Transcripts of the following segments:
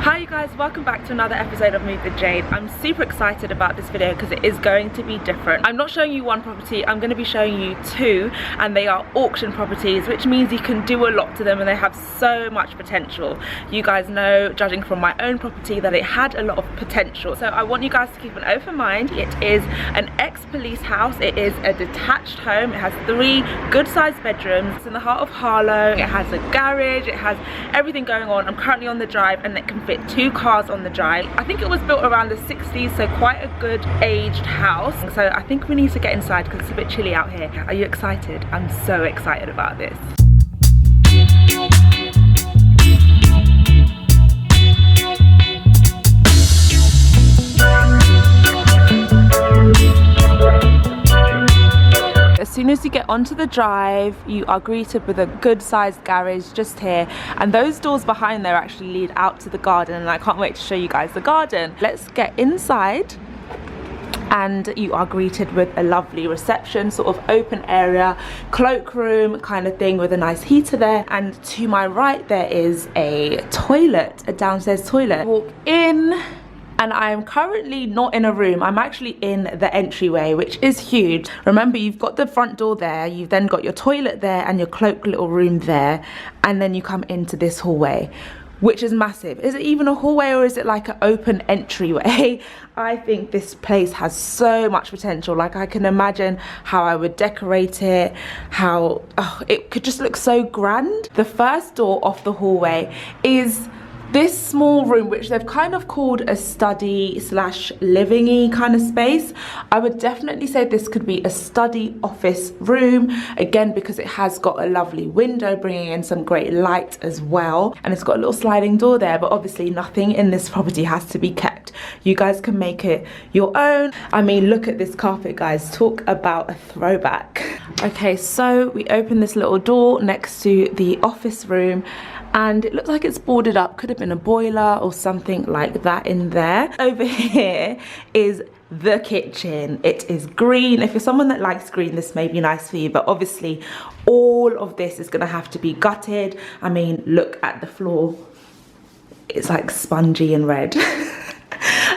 Hi you guys, welcome back to another episode of Move with Jade. I'm super excited about this video because it is going to be different. I'm not showing you one property, I'm going to be showing you two, and they are auction properties, which means you can do a lot to them and they have so much potential. You guys know, judging from my own property, that it had a lot of potential. So I want you guys to keep an open mind. It is an ex-police house. It is a detached home. It has 3 good-sized bedrooms. It's in the heart of Harlow. It has a garage. It has everything going on. I'm currently on the drive and it can fit 2 cars on the drive. I think it was built around the 60s, so quite a good aged house. So I think we need to get inside because it's a bit chilly out here. Are you excited? I'm so excited about this. As soon as you get onto the drive, you are greeted with a good sized garage just here, and those doors behind there actually lead out to the garden, and I can't wait to show you guys the garden. Let's get inside, and you are greeted with a lovely reception, sort of open area, cloakroom kind of thing with a nice heater there. And to my right there is a toilet, a downstairs toilet. Walk in, and I am currently not in a room. I'm actually in the entryway, which is huge. Remember, you've got the front door there, you've then got your toilet there and your cloak little room there, and then you come into this hallway, which is massive. Is it even a hallway or is it like an open entryway? I think this place has so much potential. Like, I can imagine how I would decorate it, how it could just look so grand. The first door off the hallway is this small room, which they've kind of called a study slash living-y kind of space. I would definitely say this could be a study office room, again, because it has got a lovely window bringing in some great light as well, and it's got a little sliding door there. But obviously nothing in this property has to be kept. You guys can make it your own. I mean, look at this carpet, guys. Talk about a throwback. Okay, so we open this little door next to the office room, and it looks like it's boarded up. Could have been a boiler or something like that in there. Over here is the kitchen. It is green. If you're someone that likes green, this may be nice for you, but obviously all of this is gonna have to be gutted. I mean, look at the floor. It's like spongy and red.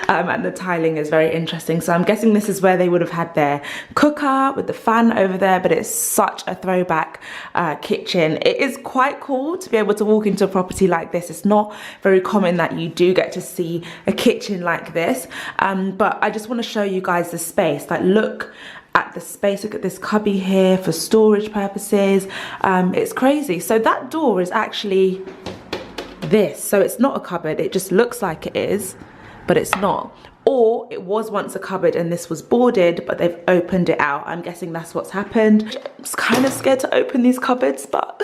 And the tiling is very interesting. So I'm guessing this is where they would have had their cooker with the fan over there, but it's such a throwback kitchen. It is quite cool to be able to walk into a property like this. It's not very common that you do get to see a kitchen like this. But I just want to show you guys the space. Like, look at the space. Look at this cubby here for storage purposes. It's crazy. So that door is actually this. So it's not a cupboard. It just looks like it is, but it's not. Or it was once a cupboard and this was boarded, but they've opened it out. I'm guessing that's what's happened. I'm just kind of scared to open these cupboards, but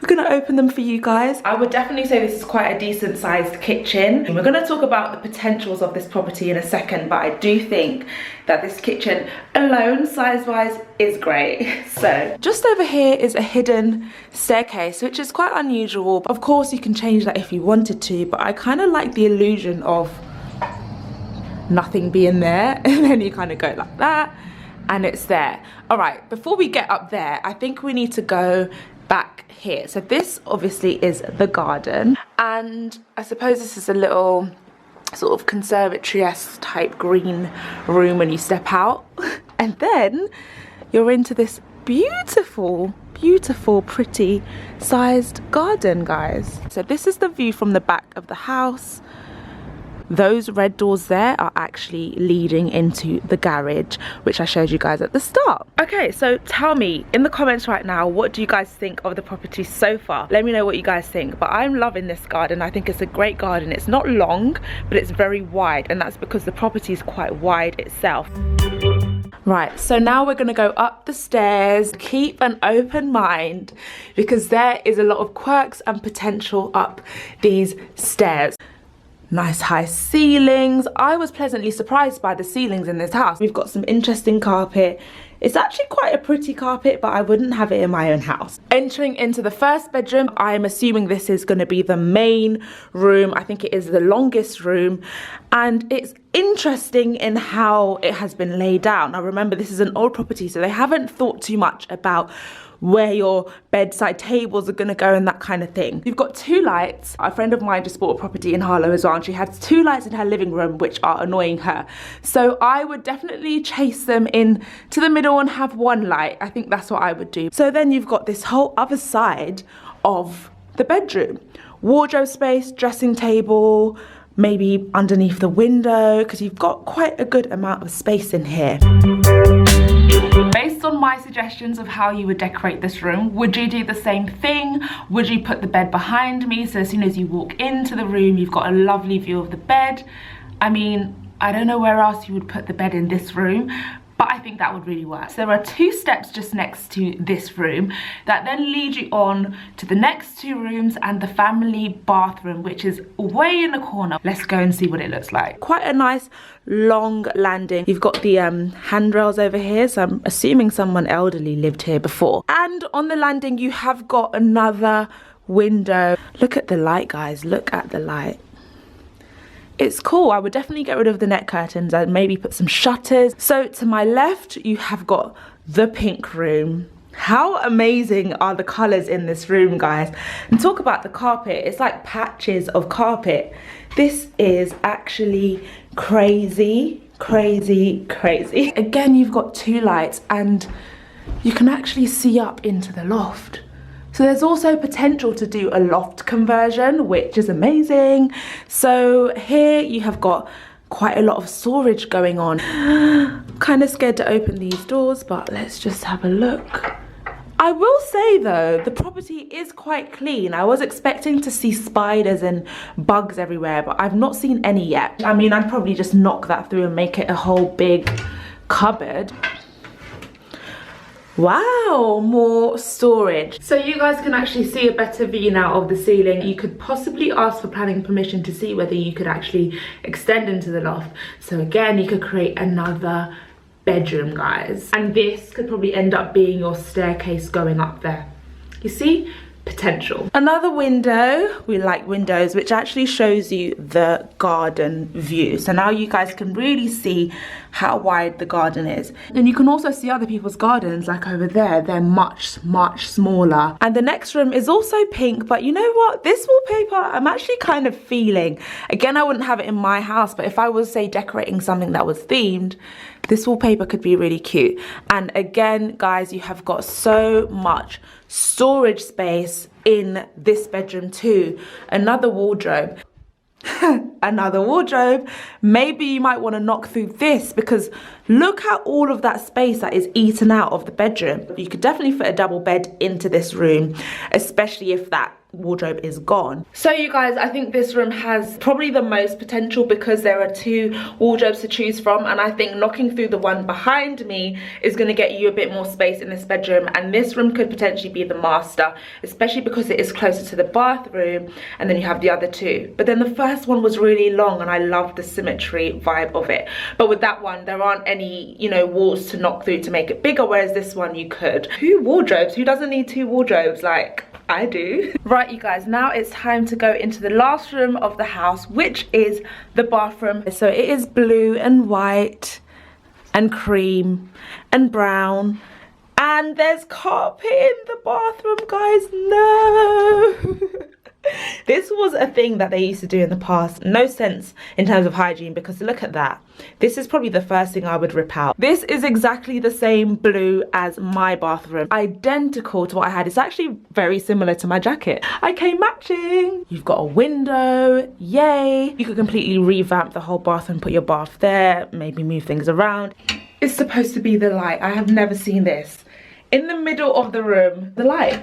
we're gonna open them for you guys. I would definitely say this is quite a decent sized kitchen. And we're gonna talk about the potentials of this property in a second, but I do think that this kitchen alone, size-wise, is great. So just over here is a hidden staircase, which is quite unusual. Of course, you can change that if you wanted to, but I kind of like the illusion of nothing being there, and then you kind of go like that and it's there. All right, before we get up there, I think we need to go back here. So this obviously is the garden, and I suppose this is a little sort of conservatory-esque type green room when you step out. And then you're into this beautiful, pretty sized garden, guys. So this is the view from the back of the house. Those red doors there are actually leading into the garage, which I showed you guys at the start. Okay, so tell me in the comments right now, what do you guys think of the property so far? Let me know what you guys think. But I'm loving this garden. I think it's a great garden. It's not long, but it's very wide, and that's because the property is quite wide itself. Right, so now we're gonna go up the stairs. Keep an open mind, because there is a lot of quirks and potential up these stairs. Nice high ceilings. I was pleasantly surprised by the ceilings in this house. We've got some interesting carpet It's actually quite a pretty carpet, but I wouldn't have it in my own house. Entering into the first bedroom, I'm assuming this is going to be the main room. I think it is the longest room, and it's interesting in how it has been laid out. Now remember, this is an old property, so they haven't thought too much about where your bedside tables are gonna go and that kind of thing. You've got 2 lights. A friend of mine just bought a property in Harlow as well, and she has 2 lights in her living room which are annoying her. So I would definitely chase them in to the middle and have 1 light. I think that's what I would do. So then you've got this whole other side of the bedroom. Wardrobe space, dressing table, maybe underneath the window, because you've got quite a good amount of space in here. Based on my suggestions of how you would decorate this room, would you do the same thing? Would you put the bed behind me, so as soon as you walk into the room, you've got a lovely view of the bed? I mean, I don't know where else you would put the bed in this room, but I think that would really work. So there are 2 steps just next to this room that then lead you on to the next 2 rooms and the family bathroom, which is way in the corner. Let's go and see what it looks like. Quite a nice long landing. You've got the handrails over here, so I'm assuming someone elderly lived here before. And on the landing you have got another window. Look at the light, guys, look at the light. It's cool. I would definitely get rid of the net curtains and maybe put some shutters. So to my left, you have got the pink room. How amazing are the colors in this room, guys? And talk about the carpet. It's like patches of carpet. This is actually crazy, crazy, crazy. Again, you've got 2 lights and you can actually see up into the loft. So there's also potential to do a loft conversion, which is amazing. So here you have got quite a lot of storage going on. Kind of scared to open these doors, but let's just have a look. I will say though, the property is quite clean. I was expecting to see spiders and bugs everywhere, but I've not seen any yet. I mean, I'd probably just knock that through and make it a whole big cupboard. Wow, more storage. So you guys can actually see a better view now of the ceiling. You could possibly ask for planning permission to see whether you could actually extend into the loft. So again, you could create another bedroom, guys. And this could probably end up being your staircase going up there. You see? Potential. Another window, we like windows, which actually shows you the garden view. So now you guys can really see how wide the garden is. And you can also see other people's gardens, like over there. They're much, much smaller. And the next room is also pink, but you know what? This wallpaper, I'm actually kind of feeling. Again, I wouldn't have it in my house, but if I was, say, decorating something that was themed, this wallpaper could be really cute. And again, guys, you have got so much storage space in this bedroom too. Another wardrobe. Another wardrobe. Maybe you might want to knock through this, because look at all of that space that is eaten out of the bedroom. You could definitely fit a double bed into this room, especially if that wardrobe is gone. So you guys, I think this room has probably the most potential because there are 2 wardrobes to choose from, and I think knocking through the one behind me is going to get you a bit more space in this bedroom, and this room could potentially be the master, especially because it is closer to the bathroom, and then you have the other 2. But then the first one was really long and I loved the symmetry vibe of it, but with that one there aren't any, you know, walls to knock through to make it bigger, whereas this one you could. 2 wardrobes, who doesn't need 2 wardrobes? Like, I do. Right, you guys, now it's time to go into the last room of the house, which is the bathroom. So it is blue and white and cream and brown, and there's carpet in the bathroom, guys. No. This was a thing that they used to do in the past. No sense in terms of hygiene, because look at that. This is probably the first thing I would rip out. This is exactly the same blue as my bathroom. Identical to what I had. It's actually very similar to my jacket. I came matching. You've got a window. Yay. You could completely revamp the whole bathroom, put your bath there, maybe move things around. It's supposed to be the light. I have never seen this. In the middle of the room, the light.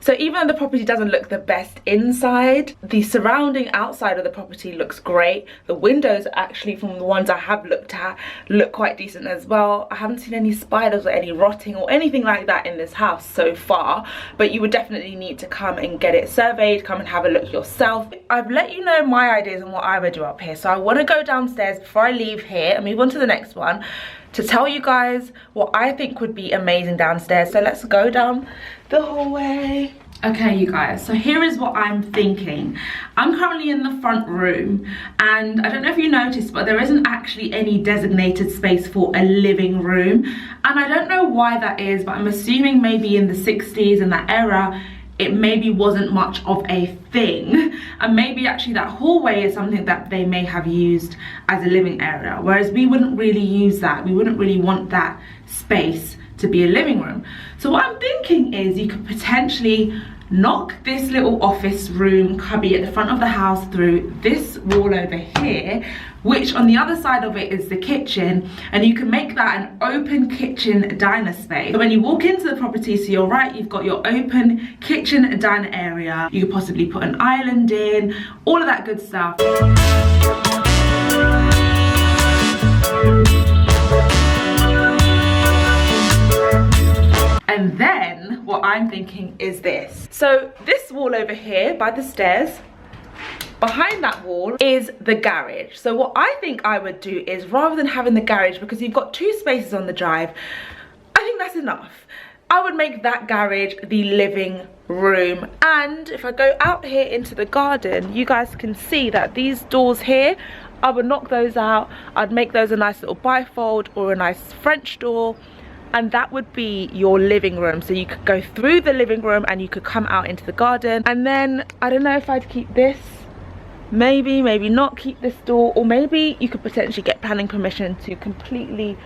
So even though the property doesn't look the best inside, the surrounding outside of the property looks great. The windows, actually, from the ones I have looked at, look quite decent as well. I haven't seen any spiders or any rotting or anything like that in this house so far, but you would definitely need to come and get it surveyed, come and have a look yourself. I've let you know my ideas on what I would do up here, so I want to go downstairs before I leave here and move on to the next one. to tell you guys what I think would be amazing downstairs. So let's go down the hallway. Okay, you guys, so here is what I'm thinking. I'm currently in the front room, and I don't know if you noticed, but there isn't actually any designated space for a living room. And I don't know why that is, but I'm assuming maybe in the 60s, in that era, it maybe wasn't much of a thing. And maybe actually that hallway is something that they may have used as a living area, whereas we wouldn't really use that. We wouldn't really want that space to be a living room. So what I'm thinking is you could potentially knock this little office room cubby at the front of the house through this wall over here, which on the other side of it is the kitchen, and you can make that an open kitchen diner space. So when you walk into the property, to your right, you've got your open kitchen diner area. You could possibly put an island in, all of that good stuff. And then what I'm thinking is this. So this wall over here by the stairs, behind that wall is the garage. So what I think I would do is, rather than having the garage, because you've got 2 spaces on the drive, I think that's enough. I would make that garage the living room. And if I go out here into the garden, you guys can see that these doors here, I would knock those out. I'd make those a nice little bifold or a nice French door, and that would be your living room. So you could go through the living room and you could come out into the garden. And then I don't know if I'd keep this, maybe not keep this door, or maybe you could potentially get planning permission to completely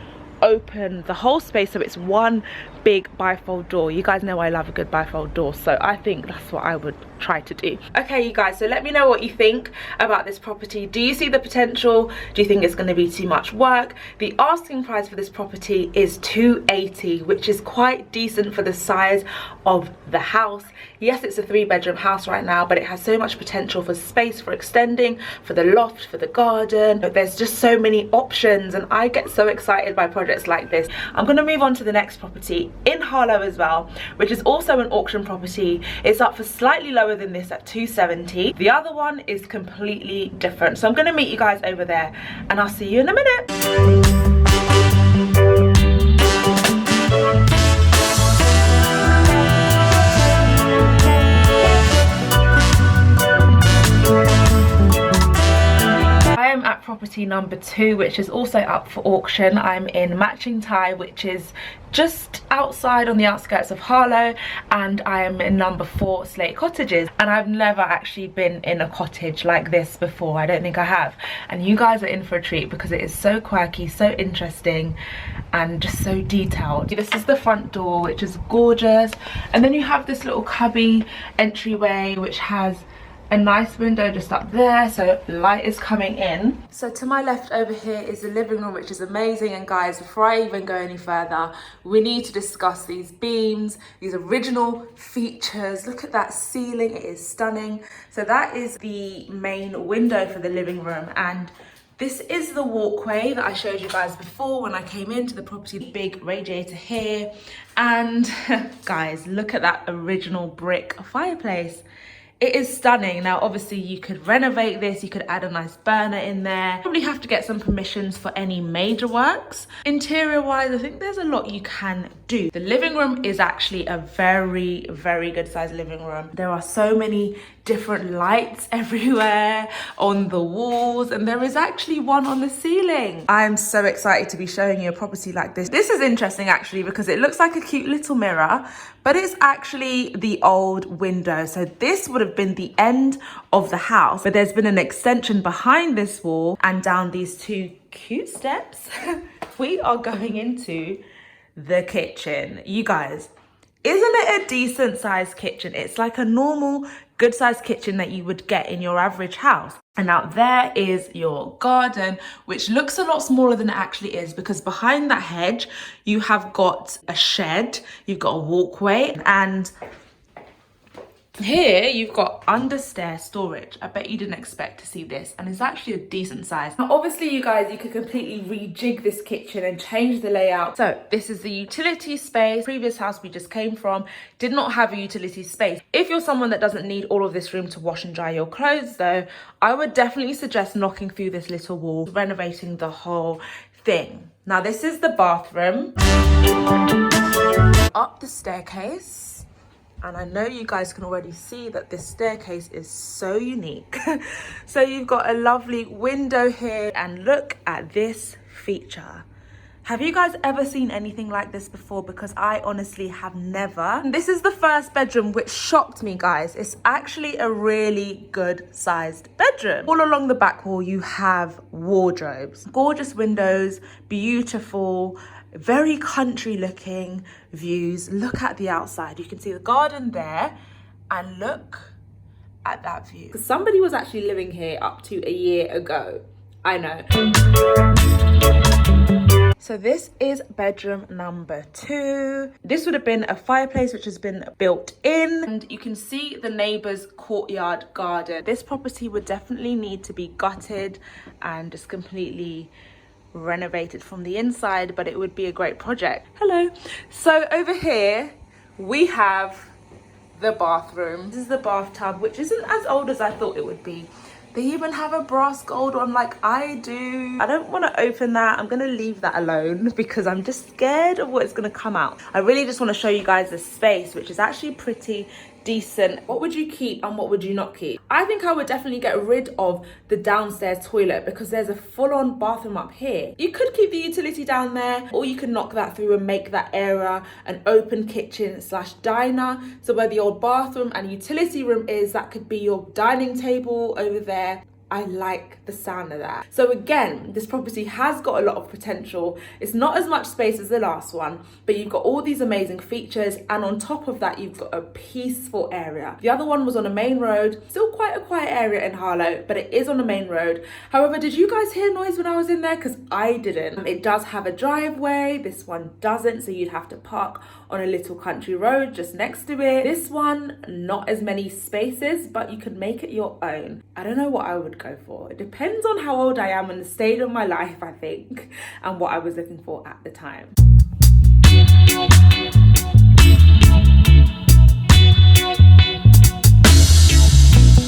open the whole space so it's one big bifold door. You guys know I love a good bifold door, so I think that's what I would try to do. Okay, you guys, so let me know what you think about this property. Do you see the potential? Do you think it's going to be too much work? The asking price for this property is $280, which is quite decent for the size of the house. Yes, it's a 3-bedroom house right now, but it has so much potential for space, for extending, for the loft, for the garden. There's just so many options, and I get so excited by projects like this. I'm going to move on to the next property in Harlow as well, which is also an auction property. It's up for slightly lower than this at $270. The other one is completely different. So I'm going to meet you guys over there, and I'll see you in a minute. At property number 2, which is also up for auction. I'm in Matching Tie, which is just outside on the outskirts of Harlow, and I am in number 4 Slate Cottages, and I've never actually been in a cottage like this before. I don't think I have, and you guys are in for a treat because it is so quirky, so interesting, and just so detailed. This is the front door, which is gorgeous, and then you have this little cubby entryway which has a nice window just up there, so light is coming in. So to my left over here is the living room, which is amazing. And guys, before I even go any further, we need to discuss these beams, these original features. Look at that ceiling, it is stunning. So that is the main window for the living room, and this is the walkway that I showed you guys before when I came into the property. Big radiator here, and guys, look at that original brick fireplace. It is stunning. Now obviously you could renovate this, you could add a nice burner in there. Probably have to get some permissions for any major works. Interior wise, I think there's a lot you can do. The living room is actually a very good sized living room. There are so many different lights everywhere on the walls, and there is actually one on the ceiling. I'm so excited to be showing you a property like this. This is interesting actually because it looks like a cute little mirror, but it's actually the old window. So this would have been the end of the house, but there's been an extension behind this wall and down these 2 cute steps. We are going into the kitchen. You guys, isn't it a decent sized kitchen? It's like a normal good sized kitchen that you would get in your average house. And out there is your garden, which looks a lot smaller than it actually is, because behind that hedge you have got a shed, you've got a walkway, and here you've got understair storage. I bet you didn't expect to see this, and it's actually a decent size. Now obviously you guys, you could completely rejig this kitchen and change the layout. So this is the utility space. Previous house we just came from did not have a utility space. If you're someone that doesn't need all of this room to wash and dry your clothes though, I would definitely suggest knocking through this little wall, renovating the whole thing. Now this is the bathroom. Up the staircase. And I know you guys can already see that this staircase is so unique. So you've got a lovely window here, and look at this feature. Have you guys ever seen anything like this before? Because I honestly have never. This is the first bedroom, which shocked me, guys. It's actually a really good sized bedroom. All along the back wall, you have wardrobes. Gorgeous windows, beautiful, very country looking views. Look at the outside. You can see the garden there, and look at that view. Somebody was actually living here up to a year ago. I know. So this is bedroom number 2. This would have been a fireplace which has been built in, and you can see the neighbour's courtyard garden. This property would definitely need to be gutted and just completely renovated from the inside, but it would be a great project. Hello. So over here we have the bathroom. This is the bathtub, which isn't as old as I thought it would be. They even have a brass gold one like I do. I don't want to open that. I'm going to leave that alone because I'm just scared of what's going to come out. I really just want to show you guys the space, which is actually pretty decent. What would you keep and what would you not keep? I think I would definitely get rid of the downstairs toilet because there's a full-on bathroom up here. You could keep the utility down there, or you can knock that through and make that area an open kitchen slash diner. So where the old bathroom and utility room is, that could be your dining table over there. I like the sound of that. So again, this property has got a lot of potential. It's not as much space as the last one, but you've got all these amazing features, and on top of that, you've got a peaceful area. The other one was on a main road, still quite a quiet area in Harlow, but it is on a main road. However, did you guys hear noise when I was in there? Because I didn't. It does have a driveway. This one doesn't, so you'd have to park on a little country road just next to it. This one, not as many spaces, but you can make it your own. I don't know what I would go for. It depends on how old I am and the stage of my life, I think, and what I was looking for at the time.